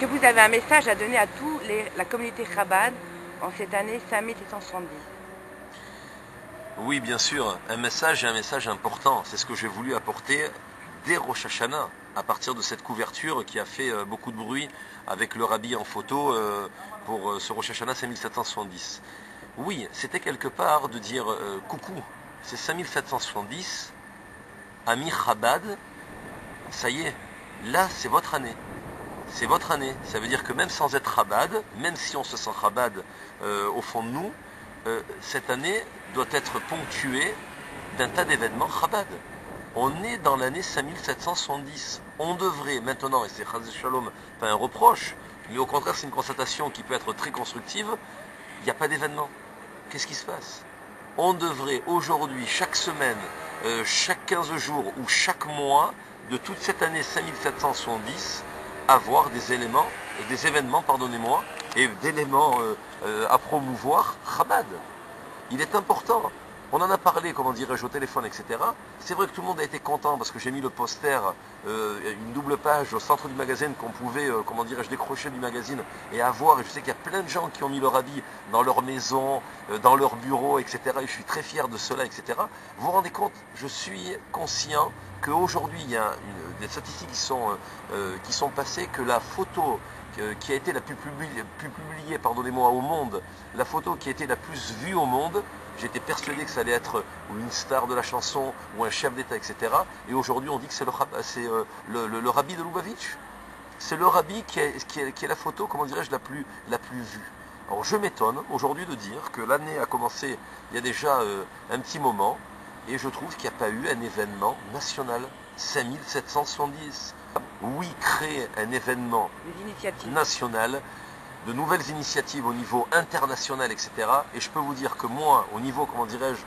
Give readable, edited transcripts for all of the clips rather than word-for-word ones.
que vous avez un message à donner à toute la communauté Chabad en cette année 5770? Oui, bien sûr, un message et un message important. C'est ce que j'ai voulu apporter dès Rosh Hashanah, à partir de cette couverture qui a fait beaucoup de bruit avec le rabbi en photo pour ce Rosh Hashanah 5770. Oui, c'était quelque part de dire coucou, c'est 5770, ami Chabad, ça y est, là c'est votre année. C'est votre année. Ça veut dire que même sans être Chabad, même si on se sent Chabad au fond de nous, cette année doit être ponctuée d'un tas d'événements Chabad. On est dans l'année 5770. On devrait maintenant, et c'est Chaz Shalom, pas un reproche, mais au contraire c'est une constatation qui peut être très constructive, il n'y a pas d'événement. Qu'est-ce qui se passe? On devrait aujourd'hui, chaque semaine, chaque 15 jours ou chaque mois de toute cette année 5770, avoir des éléments, des événements, pardonnez-moi, et d'éléments à promouvoir Chabad. Il est important. On en a parlé, comment dirais-je, au téléphone, etc. C'est vrai que tout le monde a été content parce que j'ai mis le poster, une double page au centre du magazine qu'on pouvait, comment dirais-je, décrocher du magazine et avoir. Et je sais qu'il y a plein de gens qui ont mis leur habit dans leur maison, dans leur bureau, etc. Et je suis très fier de cela, etc. Vous vous rendez compte? Je suis conscient qu'aujourd'hui, il y a des statistiques qui sont passées, que la photo qui a été la plus publiée, pardonnez-moi, au monde, la photo qui a été la plus vue au monde, j'étais persuadé que ça allait être une star de la chanson ou un chef d'État, etc. Et aujourd'hui, on dit que c'est le rabbi de Lubavitch. C'est le rabbi qui est la photo, comment dirais-je, la plus vue. Alors je m'étonne aujourd'hui de dire que l'année a commencé il y a déjà un petit moment, et je trouve qu'il n'y a pas eu un événement national. 5770. Oui, créer un événement national, de nouvelles initiatives au niveau international, etc. Et je peux vous dire que moi, au niveau, comment dirais-je,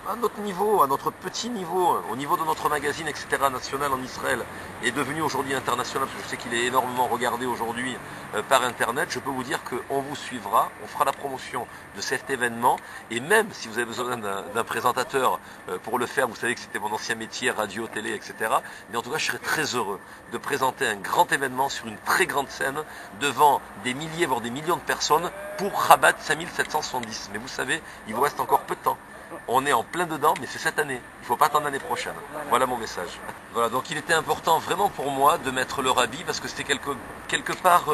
à notre niveau, à notre petit niveau, au niveau de notre magazine, etc., national en Israël, est devenu aujourd'hui international, parce que je sais qu'il est énormément regardé aujourd'hui par Internet, je peux vous dire qu'on vous suivra, on fera la promotion de cet événement, et même si vous avez besoin d'un présentateur pour le faire, vous savez que c'était mon ancien métier, radio, télé, etc., mais en tout cas, je serais très heureux de présenter un grand événement sur une très grande scène, devant des milliers, voire des millions de personnes, pour Chabad 5770. Mais vous savez, il vous reste encore peu de temps. On est en plein dedans, mais c'est cette année. Il ne faut pas attendre l'année prochaine. Voilà mon message. Voilà, donc il était important vraiment pour moi de mettre le rabbi, parce que c'était quelque part,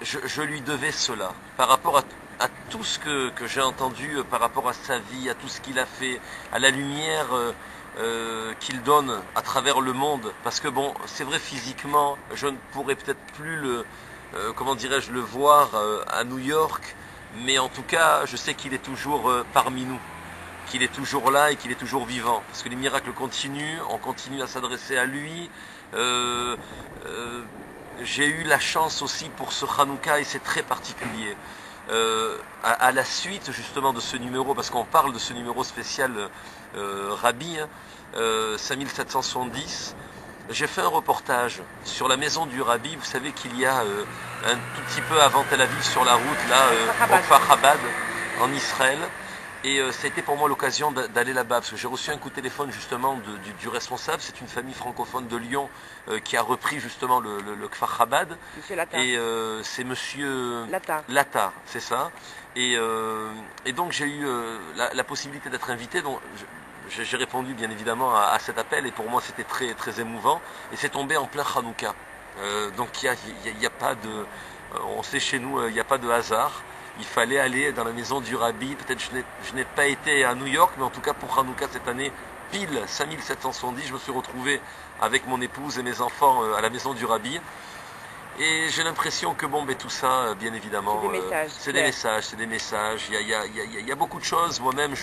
je lui devais cela. Par rapport à tout ce que j'ai entendu, par rapport à sa vie, à tout ce qu'il a fait, à la lumière qu'il donne à travers le monde. Parce que bon, c'est vrai, physiquement, je ne pourrais peut-être plus comment dirais-je, le voir à New York, mais en tout cas, je sais qu'il est toujours parmi nous, qu'il est toujours là et qu'il est toujours vivant. Parce que les miracles continuent, on continue à s'adresser à lui. J'ai eu la chance aussi pour ce Hanouka, et c'est très particulier. À la suite justement de ce numéro, parce qu'on parle de ce numéro spécial Rabbi, 5770, j'ai fait un reportage sur la maison du Rabbi. Vous savez qu'il y a un tout petit peu avant Tel Aviv, sur la route, là, au Kfar Chabad, en Israël. Et ça a été pour moi l'occasion d'aller là-bas, parce que j'ai reçu un coup de téléphone justement du responsable. C'est une famille francophone de Lyon qui a repris justement le Kfar Chabad. Monsieur Lata. Et c'est monsieur Lata, c'est ça. Et donc j'ai eu la possibilité d'être invité. Donc j'ai répondu bien évidemment à cet appel, et pour moi c'était très, très émouvant. Et c'est tombé en plein Hanouka. Donc il y a pas de... on sait chez nous, il n'y a pas de hasard. Il fallait aller dans la maison du Rabbi. Peut-être je n'ai pas été à New York, mais en tout cas pour Hanouka cette année, pile 5770, je me suis retrouvé avec mon épouse et mes enfants à la maison du Rabbi. Et j'ai l'impression que bon, ben, tout ça, bien évidemment, c'est des messages. Il y a beaucoup de choses. Moi-même,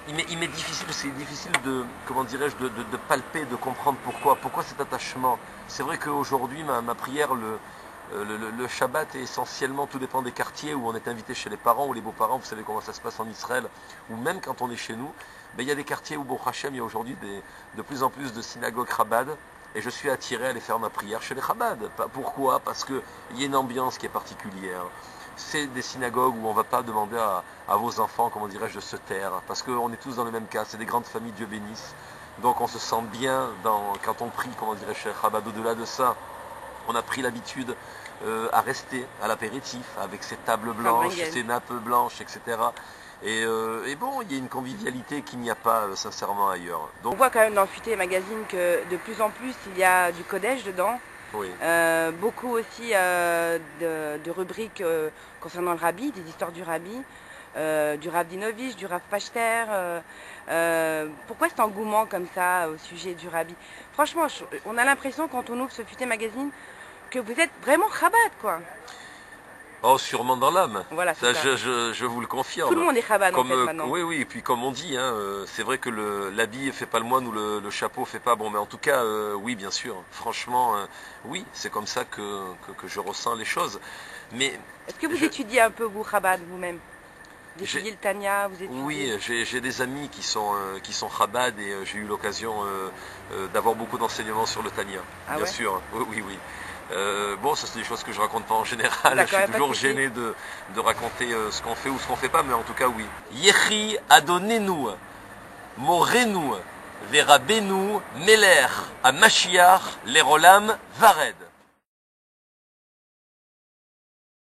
il m'est difficile, c'est difficile de, comment dirais-je, de palper, de comprendre pourquoi cet attachement. C'est vrai qu'aujourd'hui, ma prière, le Shabbat est essentiellement, tout dépend des quartiers où on est invité chez les parents ou les beaux-parents. Vous savez comment ça se passe en Israël, ou même quand on est chez nous, ben, il y a des quartiers où, Baruch Hashem, il y a aujourd'hui de plus en plus de synagogues Chabad, et je suis attiré à aller faire ma prière chez les Chabad. Pourquoi? Parce qu'il y a une ambiance qui est particulière. C'est des synagogues où on ne va pas demander à vos enfants, comment dirais-je, de se taire, parce qu'on est tous dans le même cas, c'est des grandes familles, Dieu bénisse. Donc on se sent bien quand on prie, comment dirais-je, chez Chabad. Au-delà de ça, on a pris l'habitude à rester à l'apéritif avec ses tables blanches, Rengaine. ses nappes blanches, etc. Et bon, il y a une convivialité qu'il n'y a pas sincèrement ailleurs. On Donc, voit quand même dans Futé Magazine que de plus en plus il y a du codège dedans. oui. Beaucoup aussi de rubriques concernant le rabbi, des histoires du rabbi, du Rav Dinovich, du Rav Pachter. Pourquoi cet engouement comme ça au sujet du rabbi? Franchement, on a l'impression quand on ouvre ce Futé Magazine que vous êtes vraiment Chabad, quoi. Oh, sûrement dans l'âme. Voilà, Ça, c'est ça. je vous le confirme. Tout le monde est Chabad en Comme, fait maintenant. oui, oui, et puis comme on dit, hein, c'est vrai que l'habit fait pas le moine ou le chapeau fait pas bon, mais en tout cas, oui, bien sûr, franchement, oui, c'est comme ça que je ressens les choses. Mais Est-ce que vous je- étudiez un peu vous Chabad vous-même? Vous J'ai- étudiez le Tanya, vous étudiez... oui, j'ai des amis qui sont Chabad et j'ai eu l'occasion d'avoir beaucoup d'enseignements sur le Tanya, Ah bien ouais? sûr, oui, oui, oui. Bon, ça c'est des choses que je raconte pas en général. D'accord, Je y a suis pas de toujours souci. gêné de raconter ce qu'on fait ou ce qu'on fait pas, mais en tout cas oui. Yechi Adonenu, Morenu, Vera Benu, Meler, à Mashiach, Lerolam, Vared.